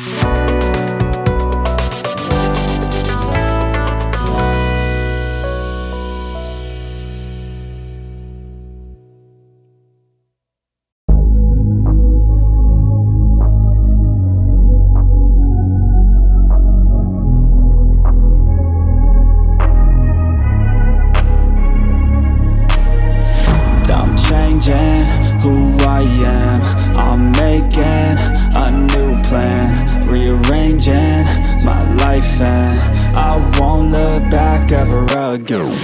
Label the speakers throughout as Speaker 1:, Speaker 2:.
Speaker 1: I'm changing who I am. I'm making a new plan, rearranging my life, and I won't look back ever again.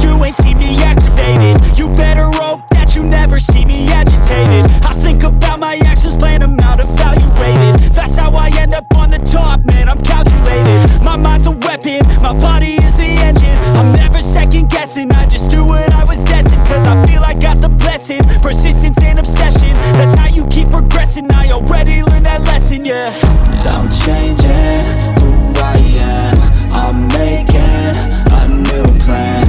Speaker 2: You ain't see me activated. You better hope that you never see me agitated. I think about my actions, plan them out, evaluated. That's how I end up on the top, man, I'm calculated. My mind's a weapon, my body is the engine. I'm never second guessing, I just do what I was destined. Cause I feel I got the blessing, persistence and obsession. That's how you keep progressing, I already learned that lesson, yeah.
Speaker 1: I'm changing who I am. I'm making a new plan,